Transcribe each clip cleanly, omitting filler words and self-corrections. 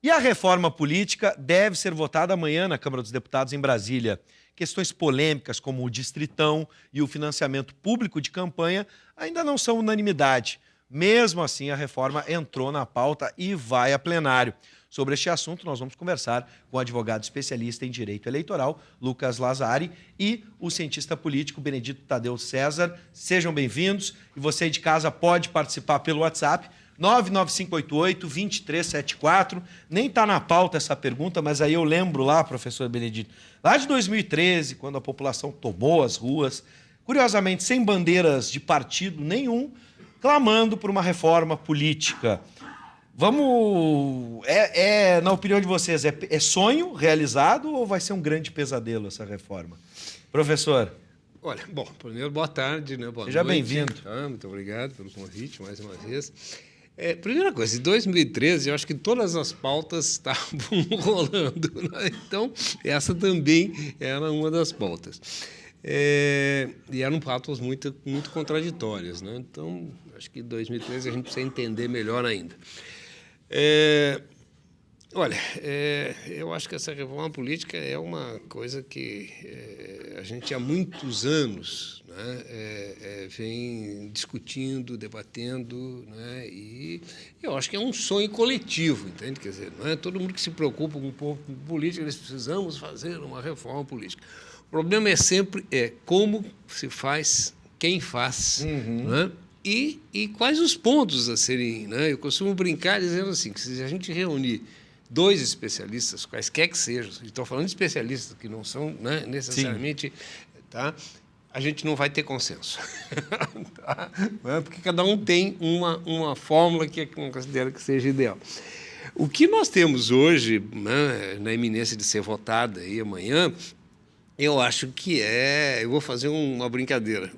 E a reforma política deve ser votada amanhã na Câmara dos Deputados em Brasília. Questões polêmicas como o distritão e o financiamento público de campanha ainda não são unanimidade. Mesmo assim, a reforma entrou na pauta e vai a plenário. Sobre este assunto, nós vamos conversar com o advogado especialista em direito eleitoral, Lucas Lazari, e o cientista político Benedito Tadeu César. Sejam bem-vindos. E você aí de casa pode participar pelo WhatsApp, 99588-2374. Nem está na pauta essa pergunta, mas aí eu lembro lá, professor Benedito, lá de 2013, quando a população tomou as ruas, curiosamente sem bandeiras de partido nenhum, clamando por uma reforma política. Vamos... na opinião de vocês, é sonho realizado ou vai ser um grande pesadelo essa reforma? Professor. Olha, bom, primeiro, boa tarde, né? Boa Seja noite. bem-vindo. Muito obrigado pelo convite, mais uma vez. Primeira coisa, em 2013, eu acho que todas as pautas estavam rolando, né? Então, essa também era uma das pautas. E eram pautas muito contraditórias, né? Então, acho que em 2013 a gente precisa entender melhor ainda. Eu acho que essa reforma política é uma coisa que a gente há muitos anos, né, vem discutindo, debatendo, né, e eu acho que é um sonho coletivo, entende? Quer dizer, não é todo mundo que se preocupa com política, nós precisamos fazer uma reforma política. O problema é sempre como se faz, quem faz, né? E quais os pontos a serem, né? Eu costumo brincar dizendo assim, que se a gente reunir dois especialistas, quaisquer que sejam, estou falando de especialistas que não são, né, necessariamente, tá? A gente não vai ter consenso. Tá? Porque cada um tem uma fórmula que não considera que seja ideal. O que nós temos hoje, né, na iminência de ser votada aí amanhã, eu acho que eu vou fazer uma brincadeira.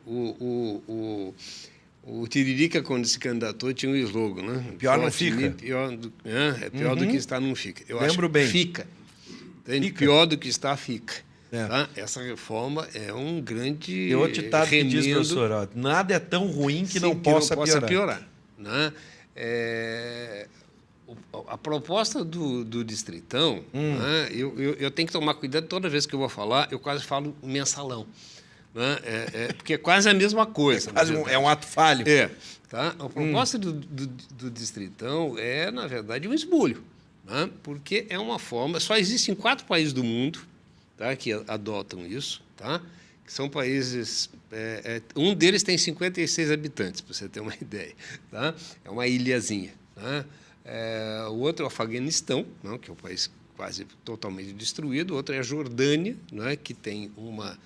O Tiririca, quando se candidatou, tinha um slogan, né? Pior não fica. Pior do que está, não fica. Eu Lembro bem. Fica. Pior do que está, fica. Tá? Essa reforma é um grande Tem outro ditado que diz, professor, ó, nada é tão ruim que não possa piorar. Né? A proposta do Distritão, né? Eu tenho que tomar cuidado toda vez que eu vou falar, eu quase falo mensalão. Né? Porque é quase a mesma coisa. É um ato falho. Tá? A proposta do Distritão é, na verdade, um esbulho, né? Porque é uma forma... Só existem 4 países do mundo, tá, que adotam isso, tá? Que são países... um deles tem 56 habitantes, para você ter uma ideia. Tá? É uma ilhazinha. Tá? O outro é o Afeganistão, não, que é um país quase totalmente destruído. O outro é a Jordânia, né, que tem uma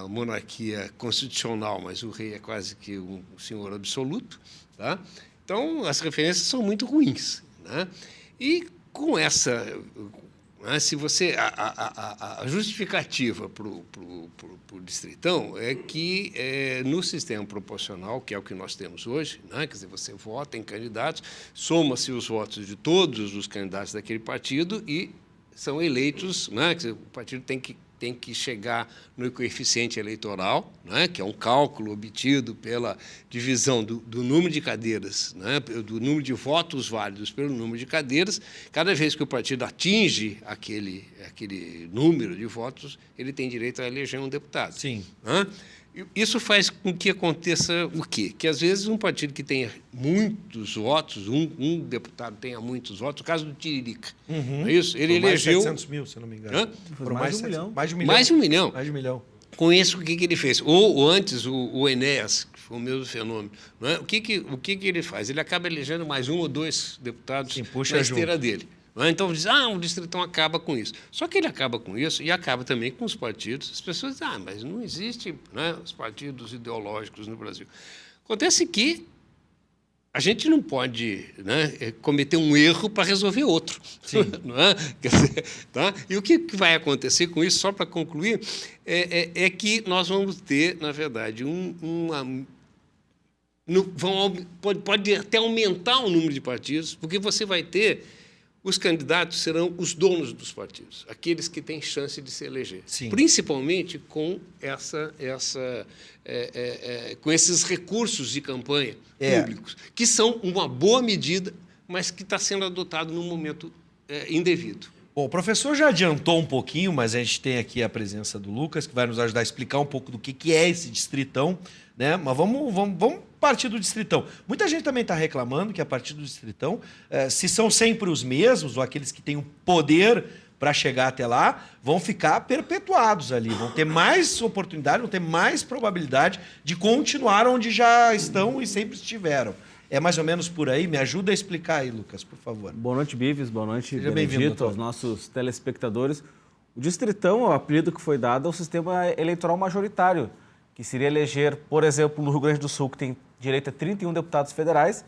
monarquia constitucional, mas o rei é quase que um senhor absoluto. Tá? Então, as referências são muito ruins. Né? E com essa... Né, se você... A justificativa para o Distritão é que, no sistema proporcional, que é o que nós temos hoje, né, quer dizer, você vota em candidatos, soma-se os votos de todos os candidatos daquele partido e são eleitos, né, quer dizer, o partido tem que chegar no coeficiente eleitoral, né, que é um cálculo obtido pela divisão do número de cadeiras, né, do número de votos válidos pelo número de cadeiras. Cada vez que o partido atinge aquele número de votos, ele tem direito a eleger um deputado. Sim. Né? Isso faz com que aconteça o quê? Que, às vezes, um partido que tenha muitos votos, um deputado tenha muitos votos, o caso do Tiririca, não é isso? Ele elegeu... Mais de 700 mil, se não me engano. Foram mais de 1 milhão. Mais de 1 milhão. Mais de 1 milhão. Mais de 1 milhão. Com isso, o que ele fez? Ou antes, o Enéas, que foi o mesmo fenômeno. Não é? O que ele faz? Ele acaba elegendo mais 1 ou 2 deputados na esteira dele. Então, diz, o Distritão acaba com isso. Só que ele acaba com isso e acaba também com os partidos. As pessoas dizem, mas não existe, né, os partidos ideológicos no Brasil. Acontece que a gente não pode, né, cometer um erro para resolver outro. Sim. Não é? Quer dizer, tá? E o que vai acontecer com isso, só para concluir, é que nós vamos ter, na verdade, pode até aumentar o número de partidos, porque você vai ter... Os candidatos serão os donos dos partidos, aqueles que têm chance de se eleger. Sim. Principalmente com com esses recursos de campanha públicos, que são uma boa medida, mas que está sendo adotado num momento indevido. Bom, o professor já adiantou um pouquinho, mas a gente tem aqui a presença do Lucas, que vai nos ajudar a explicar um pouco do que é esse distritão, né? Mas vamos partir do distritão. Muita gente também está reclamando que a partir do distritão, se são sempre os mesmos, ou aqueles que têm o poder para chegar até lá, vão ficar perpetuados ali, vão ter mais oportunidade, vão ter mais probabilidade de continuar onde já estão e sempre estiveram. É mais ou menos por aí? Me ajuda a explicar aí, Lucas, por favor. Boa noite, Bives. Boa noite, Seja Benedito, aos nossos telespectadores. O distritão, o apelido que foi dado ao sistema eleitoral majoritário, que seria eleger, por exemplo, no Rio Grande do Sul, que tem direito a 31 deputados federais,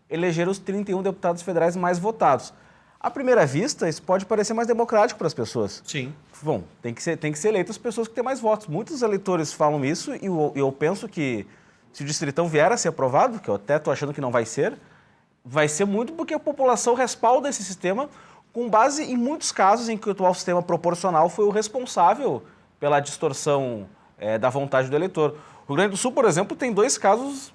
eleger os 31 deputados federais mais votados. À primeira vista, isso pode parecer mais democrático para as pessoas. Sim. Bom, tem que ser eleitas as pessoas que têm mais votos. Muitos eleitores falam isso e eu penso que se o distritão vier a ser aprovado, que eu até estou achando que não vai ser muito porque a população respalda esse sistema com base em muitos casos em que o atual sistema proporcional foi o responsável pela distorção da vontade do eleitor. O Rio Grande do Sul, por exemplo, tem 2 casos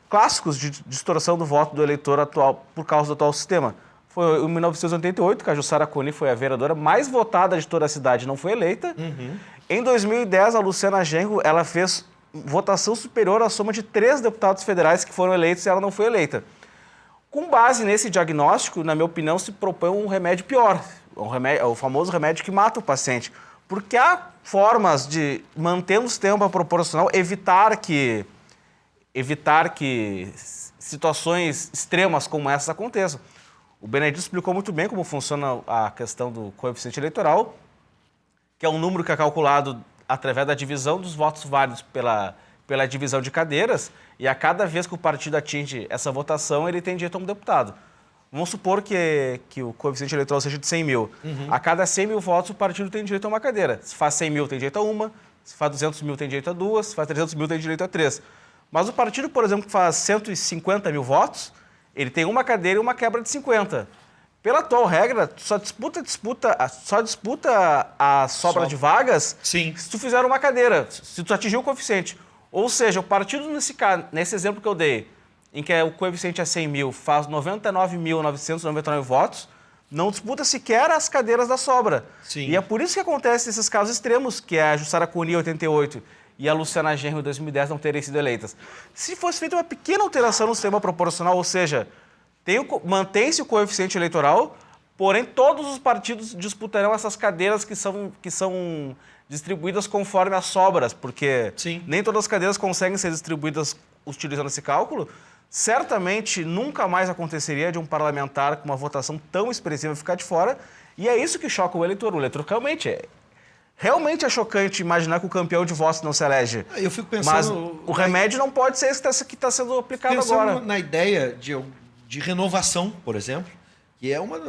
clássicos de distorção do voto do eleitor atual por causa do atual sistema. Foi em 1988, que a Jussara Coni foi a vereadora mais votada de toda a cidade e não foi eleita. Uhum. Em 2010, a Luciana Genro, ela fez votação superior à soma de 3 deputados federais que foram eleitos e ela não foi eleita. Com base nesse diagnóstico, na minha opinião, se propõe um remédio pior, o famoso remédio que mata o paciente. Porque há formas de, mantendo o sistema proporcional, evitar que situações extremas como essas aconteçam. O Benedito explicou muito bem como funciona a questão do coeficiente eleitoral, que é um número que é calculado através da divisão dos votos válidos pela divisão de cadeiras, e a cada vez que o partido atinge essa votação, ele tem direito a um deputado. Vamos supor que o coeficiente eleitoral seja de 100 mil. Uhum. A cada 100 mil votos, o partido tem direito a uma cadeira. Se faz 100 mil, tem direito a uma. Se faz 200 mil, tem direito a 2. Se faz 300 mil, tem direito a 3. Mas o partido, por exemplo, que faz 150 mil votos, ele tem uma cadeira e uma quebra de 50. Pela atual regra, só disputa a sobra de vagas. Sim. Se tu fizer uma cadeira, se tu atingir o coeficiente. Ou seja, o partido, nesse exemplo que eu dei, em que o coeficiente é 100 mil, faz 99.999 votos, não disputa sequer as cadeiras da sobra. Sim. E é por isso que acontece esses casos extremos, que a Jussara Coni, em 88, e a Luciana Genro, em 2010, não terem sido eleitas. Se fosse feita uma pequena alteração no sistema proporcional, ou seja, mantém-se o coeficiente eleitoral, porém todos os partidos disputarão essas cadeiras que são distribuídas conforme as sobras, porque nem todas as cadeiras conseguem ser distribuídas utilizando esse cálculo. Certamente nunca mais aconteceria de um parlamentar com uma votação tão expressiva ficar de fora, e é isso que choca o eleitor. O eleitor realmente é chocante imaginar que o campeão de votos não se elege. Eu fico pensando... Mas o remédio não pode ser esse que está sendo aplicado agora. Na ideia de renovação, por exemplo, que é uma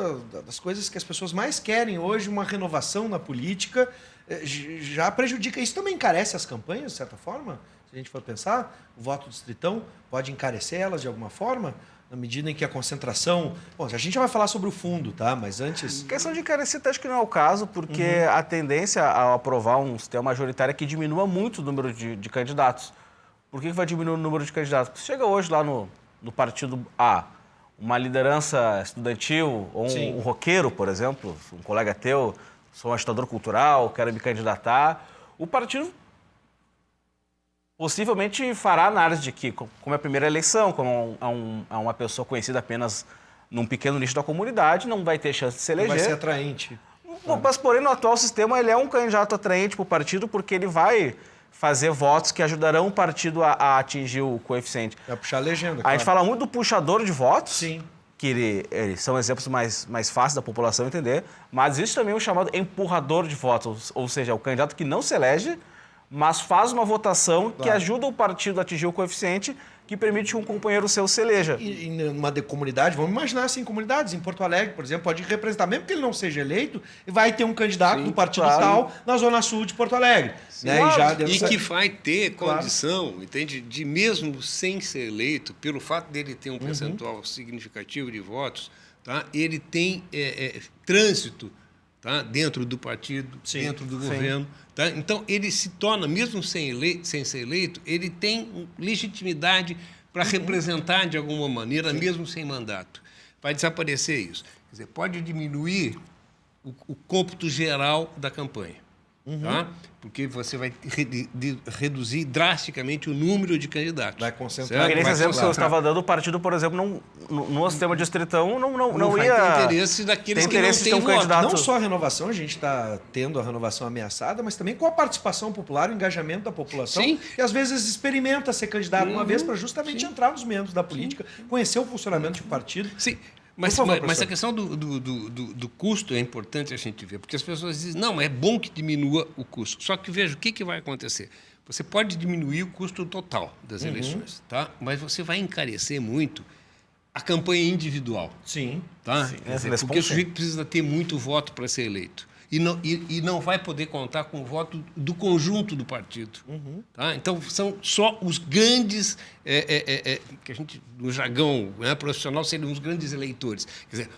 das coisas que as pessoas mais querem hoje, uma renovação na política, já prejudica. Isso também encarece as campanhas, de certa forma? Se a gente for pensar, o voto distritão pode encarecer elas de alguma forma, na medida em que a concentração... Bom, a gente já vai falar sobre o fundo, tá? Mas antes... A questão de encarecer, acho que não é o caso, porque a tendência ao aprovar um sistema majoritário é que diminua muito o número de candidatos. Por que vai diminuir o número de candidatos? Porque chega hoje lá no partido A, uma liderança estudantil, ou um roqueiro, por exemplo, um colega teu, sou um agitador cultural, quero me candidatar, o partido possivelmente fará análise de que, como é a primeira eleição, como uma pessoa conhecida apenas num pequeno nicho da comunidade, não vai ter chance de se eleger. Não vai ser atraente. Mas, porém, no atual sistema, ele é um candidato atraente para o partido, porque ele vai fazer votos que ajudarão o partido a atingir o coeficiente. Vai puxar a legenda, A gente fala muito do puxador de votos, Sim. que eles são exemplos mais fáceis da população entender, mas existe também o chamado empurrador de votos, ou seja, o candidato que não se elege, mas faz uma votação que ajuda o partido a atingir o coeficiente que permite que um companheiro seu se eleja. E numa comunidade, vamos imaginar assim, comunidades, em Porto Alegre, por exemplo, pode representar, mesmo que ele não seja eleito, e vai ter um candidato do partido tal na Zona Sul de Porto Alegre. Né? E que vai ter condição, entende, de mesmo sem ser eleito, pelo fato dele ter um percentual significativo de votos, tá? Ele tem trânsito, tá? Dentro do partido, dentro do governo. Tá? Então, ele se torna, mesmo sem ser eleito, ele tem legitimidade para representar de alguma maneira, mesmo sem mandato. Vai desaparecer isso. Quer dizer, pode diminuir o cômputo geral da campanha. Tá? Porque você vai reduzir drasticamente o número de candidatos. Vai concentrar. Porque nesse exemplo que eu estava dando, o partido, por exemplo, no sistema distritão, não ia ter interesse daqueles que não têm voto. Candidato. Não só a renovação, a gente está tendo a renovação ameaçada, mas também com a participação popular, o engajamento da população, Sim. que às vezes experimenta ser candidato uma vez para justamente entrar nos membros da política, conhecer o funcionamento de um partido. Sim. Mas a questão do custo é importante a gente ver, porque as pessoas dizem, não, é bom que diminua o custo. Só que veja, o que vai acontecer? Você pode diminuir o custo total das eleições, tá? Mas você vai encarecer muito a campanha individual. Sim. Tá? Sim, Porque o sujeito precisa ter muito voto para ser eleito. E não vai poder contar com o voto do conjunto do partido. Tá? Então, são só os grandes, que a gente, no jargão profissional, seriam os grandes eleitores. Quer dizer,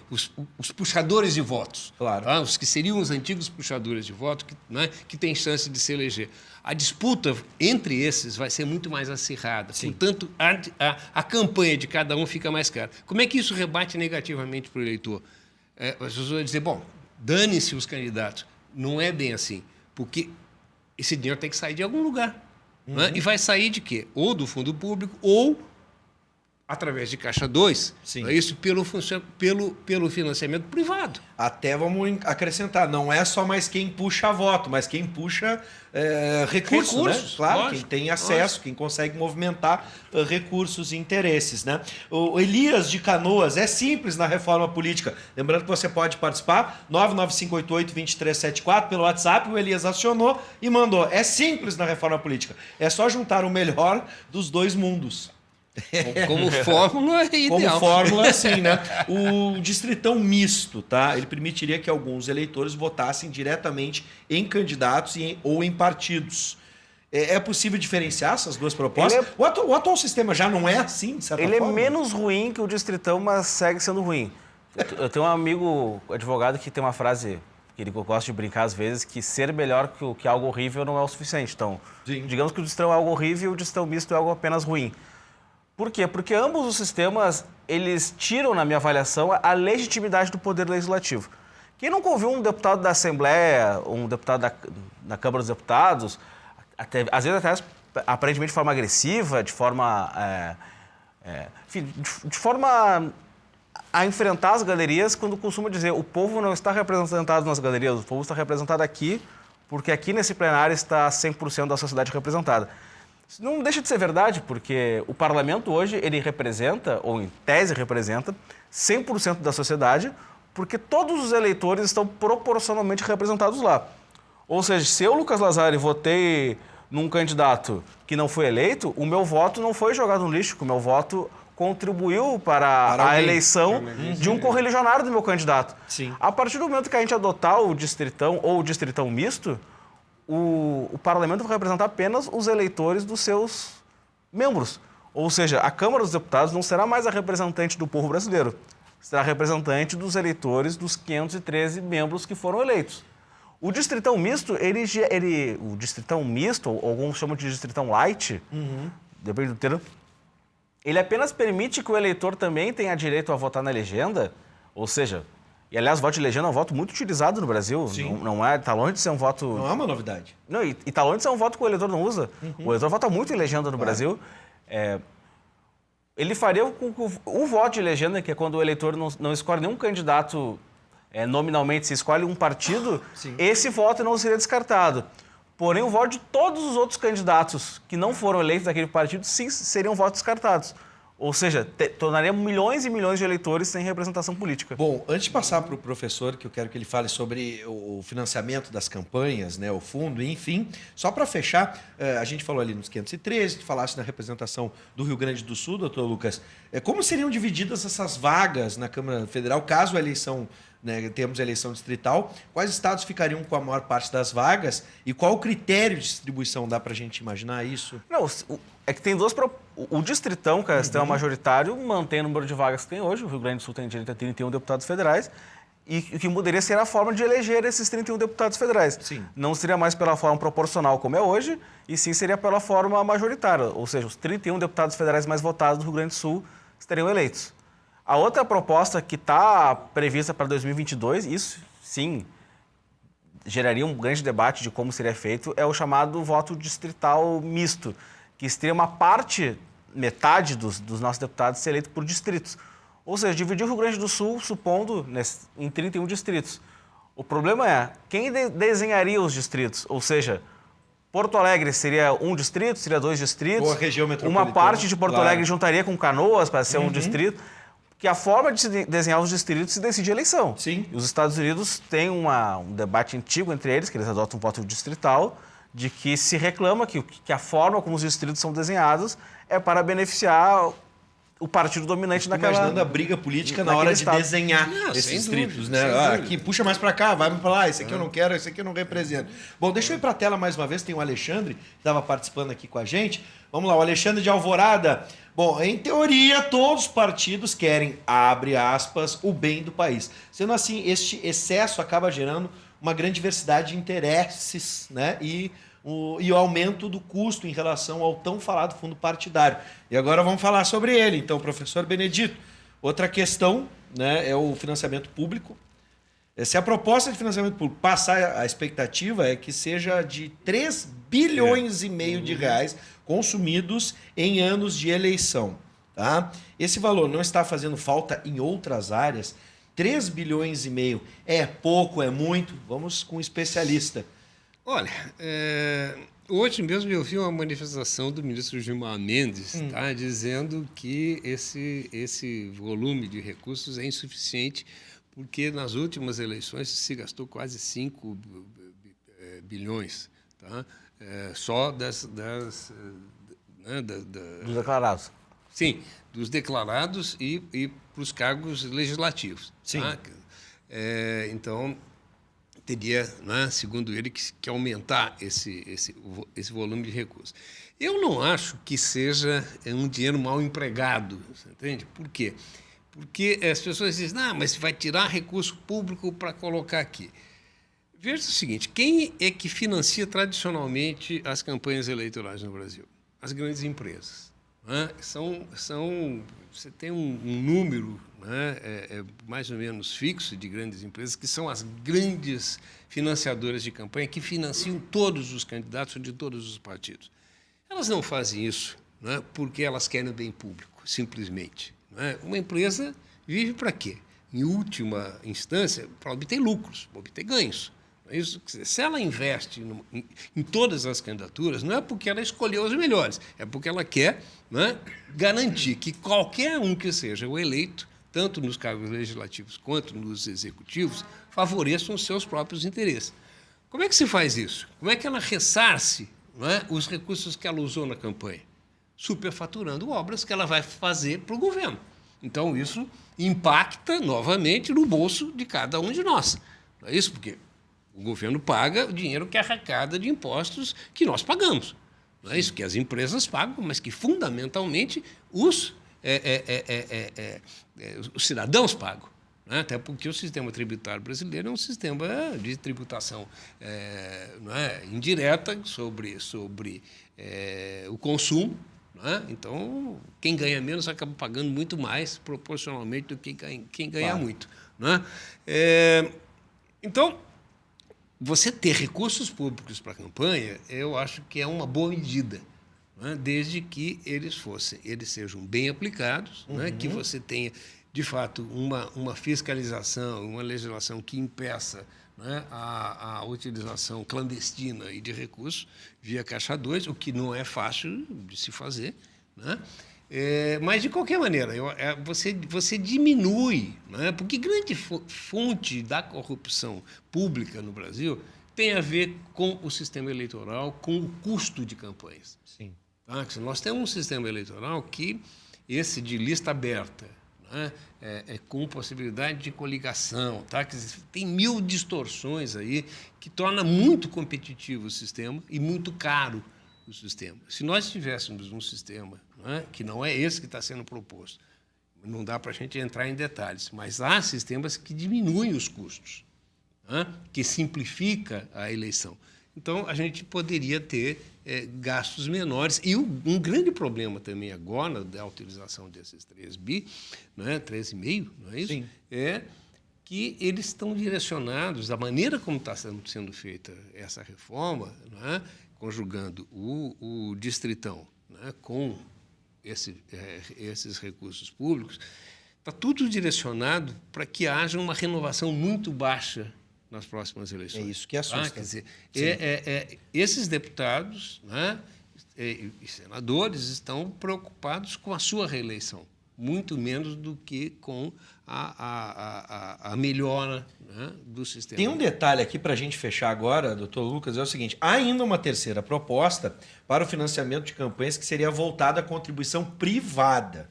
os puxadores de votos. Claro. Tá? Os que seriam os antigos puxadores de voto, que têm chance de se eleger. A disputa entre esses vai ser muito mais acirrada. Sim. Portanto, a campanha de cada um fica mais cara. Como é que isso rebate negativamente para o eleitor? As pessoas vão dizer, bom, dane-se os candidatos. Não é bem assim, porque esse dinheiro tem que sair de algum lugar. Né? E vai sair de quê? Ou do fundo público, ou através de Caixa 2, Sim. Isso pelo financiamento privado. Até vamos acrescentar, não é só mais quem puxa voto, mas quem puxa recursos, né? Claro, lógico, quem tem acesso, quem consegue movimentar recursos e interesses, né? O Elias de Canoas, é simples na reforma política. Lembrando que você pode participar, 99588-2374 pelo WhatsApp, o Elias acionou e mandou. É simples na reforma política, é só juntar o melhor dos dois mundos. Como fórmula é ideal. Como fórmula, sim, né? O distritão misto, tá? Ele permitiria que alguns eleitores votassem diretamente em candidatos ou em partidos. É possível diferenciar essas duas propostas? O atual sistema já não é assim, de certa forma? Ele é menos ruim que o distritão, mas segue sendo ruim. Eu tenho um amigo advogado que tem uma frase que ele gosta de brincar às vezes, que ser melhor que algo horrível não é o suficiente. Então, digamos que o distritão é algo horrível e o distritão misto é algo apenas ruim. Por quê? Porque ambos os sistemas, eles tiram, na minha avaliação, a legitimidade do poder legislativo. Quem nunca ouviu um deputado da Assembleia, um deputado da Câmara dos Deputados, às vezes até aparentemente de forma agressiva, de forma a enfrentar as galerias, quando costuma dizer o povo não está representado nas galerias, o povo está representado aqui, porque aqui nesse plenário está 100% da sociedade representada. Isso não deixa de ser verdade, porque o parlamento hoje, ele representa, ou em tese representa, 100% da sociedade, porque todos os eleitores estão proporcionalmente representados lá. Ou seja, se eu, Lucas Lazari, votei num candidato que não foi eleito, o meu voto não foi jogado no lixo, o meu voto contribuiu para a eleição de um correligionário do meu candidato. Sim. A partir do momento que a gente adotar o distritão ou o distritão misto, o parlamento vai representar apenas os eleitores dos seus membros. Ou seja, a Câmara dos Deputados não será mais a representante do povo brasileiro, será a representante dos eleitores dos 513 membros que foram eleitos. O distritão misto, o distritão misto, ou alguns chamam de distritão light, depende do termo, ele apenas permite que o eleitor também tenha direito a votar na legenda, ou seja, e, aliás, voto de legenda é um voto muito utilizado no Brasil. Está longe de ser um voto... Não é uma novidade. Não, e está longe de ser um voto que o eleitor não usa. O eleitor vota muito em legenda no Brasil. Ele faria o voto de legenda, que é quando o eleitor não escolhe nenhum candidato nominalmente, se escolhe um partido, esse voto não seria descartado. Porém, o voto de todos os outros candidatos que não foram eleitos daquele partido, sim, seriam votos descartados. Ou seja, tornaria milhões e milhões de eleitores sem representação política. Bom, antes de passar para o professor, que eu quero que ele fale sobre o financiamento das campanhas, né, o fundo, enfim, só para fechar, a gente falou ali nos 513, tu falasse na representação do Rio Grande do Sul, doutor Lucas, como seriam divididas essas vagas na Câmara Federal, caso a eleição, né, temos a eleição distrital, quais estados ficariam com a maior parte das vagas e qual o critério de distribuição? Dá para a gente imaginar isso? Não, é que tem o distritão, que é o sistema majoritário, mantém o número de vagas que tem hoje. O Rio Grande do Sul tem direito a 31 deputados federais. E o que mudaria seria a forma de eleger esses 31 deputados federais. Sim. Não seria mais pela forma proporcional, como é hoje, e sim seria pela forma majoritária. Ou seja, os 31 deputados federais mais votados do Rio Grande do Sul estariam eleitos. A outra proposta que está prevista para 2022, isso sim, geraria um grande debate de como seria feito é o chamado voto distrital misto, que seria uma parte, metade dos nossos deputados ser eleito por distritos. Ou seja, dividir o Rio Grande do Sul, supondo, em 31 distritos. O problema é, quem desenharia os distritos? Ou seja, Porto Alegre seria um distrito, seria 2 distritos. Ou a região metropolitana. Uma parte de Porto Alegre juntaria com Canoas para ser um distrito. Que a forma de se desenhar os distritos se decide a eleição. Sim. E os Estados Unidos têm um debate antigo entre eles, que eles adotam um voto distrital, de que se reclama que a forma como os distritos são desenhados é para beneficiar o partido dominante naquela... Imaginando a briga política na hora de desenhar esses distritos, né? Aqui, puxa mais para cá, vai para lá, esse aqui eu não quero, esse aqui eu não represento. Bom, deixa eu ir para a tela mais uma vez, tem o Alexandre, que estava participando aqui com a gente. Vamos lá, o Alexandre de Alvorada. Bom, em teoria, todos os partidos querem, abre aspas, o bem do país. Sendo assim, este excesso acaba gerando uma grande diversidade de interesses, né? E o aumento do custo em relação ao tão falado fundo partidário. E agora vamos falar sobre ele. Então, professor Benedito, outra questão, né, é o financiamento público. Se a proposta de financiamento público passar, a expectativa é que seja de 3 bilhões e meio de reais consumidos em anos de eleição. Tá? Esse valor não está fazendo falta em outras áreas. 3 bilhões e meio é pouco, é muito? Vamos com um especialista. Olha, hoje mesmo eu vi uma manifestação do ministro Gilmar Mendes dizendo que esse volume de recursos é insuficiente porque nas últimas eleições se gastou quase 5 bilhões, tá? Só dos declarados. Sim, dos declarados e para os cargos legislativos. Sim. Tá? Então, teria, né, segundo ele, que aumentar esse volume de recursos. Eu não acho que seja um dinheiro mal empregado, você entende? Por quê? Porque as pessoas dizem, mas vai tirar recurso público para colocar aqui. Veja o seguinte, quem é que financia tradicionalmente as campanhas eleitorais no Brasil? As grandes empresas. Né? Você tem um número, né, mais ou menos fixo de grandes empresas, que são as grandes financiadoras de campanha, que financiam todos os candidatos de todos os partidos. Elas não fazem isso, né, porque elas querem o bem público, simplesmente. Né? Uma empresa vive para quê? Em última instância, para obter lucros, para obter ganhos. Isso, se ela investe em todas as candidaturas, não é porque ela escolheu os melhores, é porque ela quer, né, garantir que qualquer um que seja o eleito, tanto nos cargos legislativos quanto nos executivos, favoreçam os seus próprios interesses. Como é que se faz isso? Como é que ela ressarce, né, os recursos que ela usou na campanha? Superfaturando obras que ela vai fazer para o governo. Então, isso impacta novamente no bolso de cada um de nós. Não é isso? Porque o governo paga o dinheiro que é arrecada de impostos que nós pagamos. Não é isso que as empresas pagam, mas que, fundamentalmente, os cidadãos pagam. Né? Até porque o sistema tributário brasileiro é um sistema de tributação indireta sobre o consumo. Né? Então, quem ganha menos acaba pagando muito mais, proporcionalmente, do que quem ganha muito. Né? Então, você ter recursos públicos para a campanha, eu acho que é uma boa medida, né? Desde que eles sejam bem aplicados, né? Que você tenha, de fato, uma fiscalização, uma legislação que impeça, né, a utilização clandestina e de recursos via Caixa 2, o que não é fácil de se fazer, né? Mas, de qualquer maneira, você diminui, né? Porque grande fonte da corrupção pública no Brasil tem a ver com o sistema eleitoral, com o custo de campanhas. Sim. Tá? Nós temos um sistema eleitoral que, esse de lista aberta, né, com possibilidade de coligação, tá? Tem 1000 distorções aí que torna muito competitivo o sistema e muito caro o sistema. Se nós tivéssemos um sistema, né, que não é esse que está sendo proposto, não dá para a gente entrar em detalhes, mas há sistemas que diminuem os custos, né, que simplifica a eleição. Então, a gente poderia ter gastos menores. E um grande problema também agora da utilização desses 3 bi, né, 3,5, não é isso? Sim. É que eles estão direcionados, da maneira como está sendo feita essa reforma, não é? Conjugando o distritão, não é? Com esses recursos públicos, está tudo direcionado para que haja uma renovação muito baixa nas próximas eleições. É isso que assusta. Quer dizer, esses deputados, né, e senadores estão preocupados com a sua reeleição, muito menos do que com a melhora, né, do sistema. Tem um detalhe aqui para a gente fechar agora, doutor Lucas, é o seguinte: há ainda uma terceira proposta para o financiamento de campanhas que seria voltada à contribuição privada.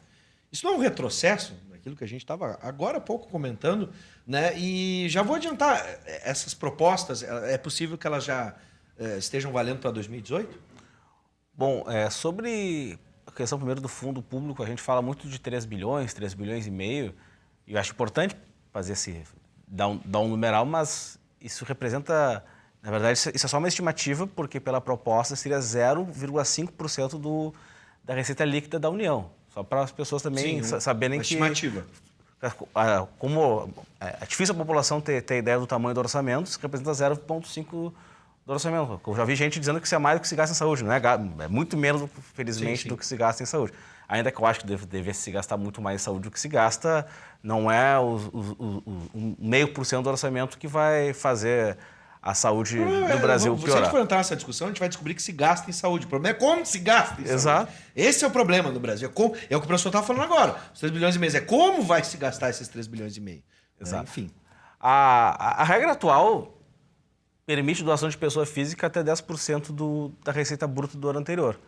Isso não é um retrocesso daquilo que a gente estava agora há pouco comentando, né? E já vou adiantar, essas propostas, é possível que elas já estejam valendo para 2018? Bom, sobre a questão primeiro do fundo público, a gente fala muito de 3 bilhões e meio, e eu acho importante fazer dar um numeral, mas isso representa, na verdade, isso é só uma estimativa, porque pela proposta seria 0,5% da receita líquida da União. Só para as pessoas também saberem que... Estimativa. Como é difícil a população ter ideia do tamanho do orçamento, isso representa 0,5% do orçamento. Eu já vi gente dizendo que isso é mais do que se gasta em saúde, não é? É muito menos, felizmente, do que se gasta em saúde. Ainda que eu acho que deveria se gastar muito mais em saúde do que se gasta, não é o 0,5% do orçamento que vai fazer a saúde do Brasil piorar. Se a gente for entrar nessa discussão, a gente vai descobrir que se gasta em saúde. O problema é como se gasta em saúde. Exato. Esse é o problema no Brasil. É o que o professor estava falando agora. Os 3 bilhões e meio. É como vai se gastar esses 3 bilhões e meio. Exato. Enfim. A regra atual permite doação de pessoa física até 10% da receita bruta do ano anterior.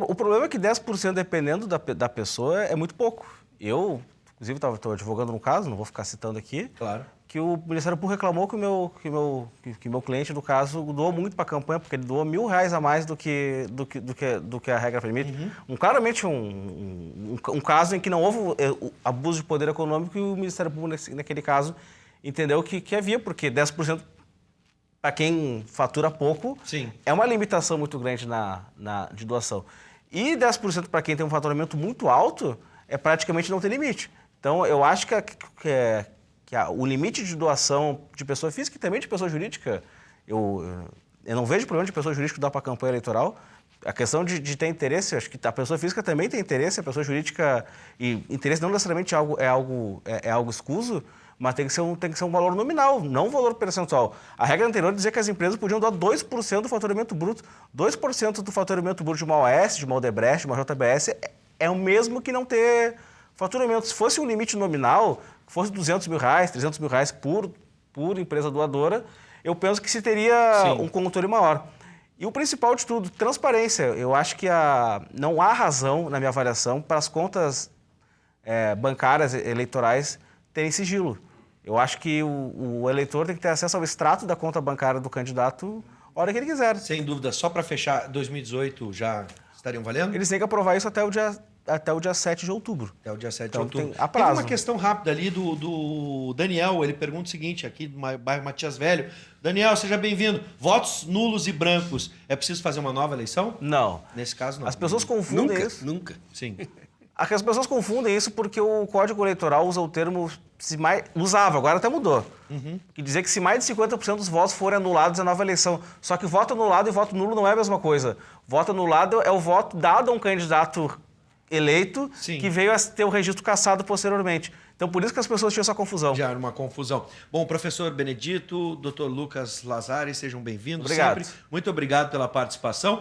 O problema é que 10%, dependendo da pessoa, é muito pouco. Eu, inclusive, estou advogando no caso, não vou ficar citando aqui, claro, que o Ministério Público reclamou que meu cliente, no caso, doou muito para a campanha, porque ele doou R$1.000 a mais do que a regra permite. Claramente um caso em que não houve abuso de poder econômico, e o Ministério Público, naquele caso, entendeu que havia, porque 10%... para quem fatura pouco, sim, é uma limitação muito grande de doação. E 10% para quem tem um faturamento muito alto, praticamente não tem limite. Então, eu acho que o limite de doação de pessoa física e também de pessoa jurídica, eu não vejo problema de pessoa jurídica doar para a campanha eleitoral. A questão de ter interesse, eu acho que a pessoa física também tem interesse, a pessoa jurídica, e interesse não necessariamente é algo escuso, mas tem que ser um valor nominal, não um valor percentual. A regra anterior dizia que as empresas podiam doar 2% do faturamento bruto. 2% do faturamento bruto de uma OAS, de uma Odebrecht, de uma JBS, é o mesmo que não ter faturamento. Se fosse um limite nominal, fosse R$200 mil, R$300 mil por empresa doadora, eu penso que se teria um controle maior. E o principal de tudo, transparência. Eu acho que não há razão, na minha avaliação, para as contas bancárias eleitorais terem sigilo. Eu acho que o eleitor tem que ter acesso ao extrato da conta bancária do candidato a hora que ele quiser. Sem dúvida. Só para fechar, 2018 já estariam valendo? Eles têm que aprovar isso até o dia 7 de outubro. Até o dia 7 então, de outubro. Tem prazo. Tem uma questão rápida ali do Daniel. Ele pergunta o seguinte, aqui do bairro Matias Velho. Daniel, seja bem-vindo. Votos nulos e brancos. É preciso fazer uma nova eleição? Não. Nesse caso, não. As pessoas confundem isso. Nunca. Sim. As pessoas confundem isso porque o Código Eleitoral usa o termo... usava, agora até mudou. Que dizer que se mais de 50% dos votos forem anulados é nova eleição. Só que voto anulado e voto nulo não é a mesma coisa. Voto anulado é o voto dado a um candidato eleito, sim, que veio a ter o registro cassado posteriormente. Então, por isso que as pessoas tinham essa confusão. Já era uma confusão. Bom, professor Benedito, doutor Lucas Lazari, sejam bem-vindos. Obrigado. Sempre. Muito obrigado pela participação.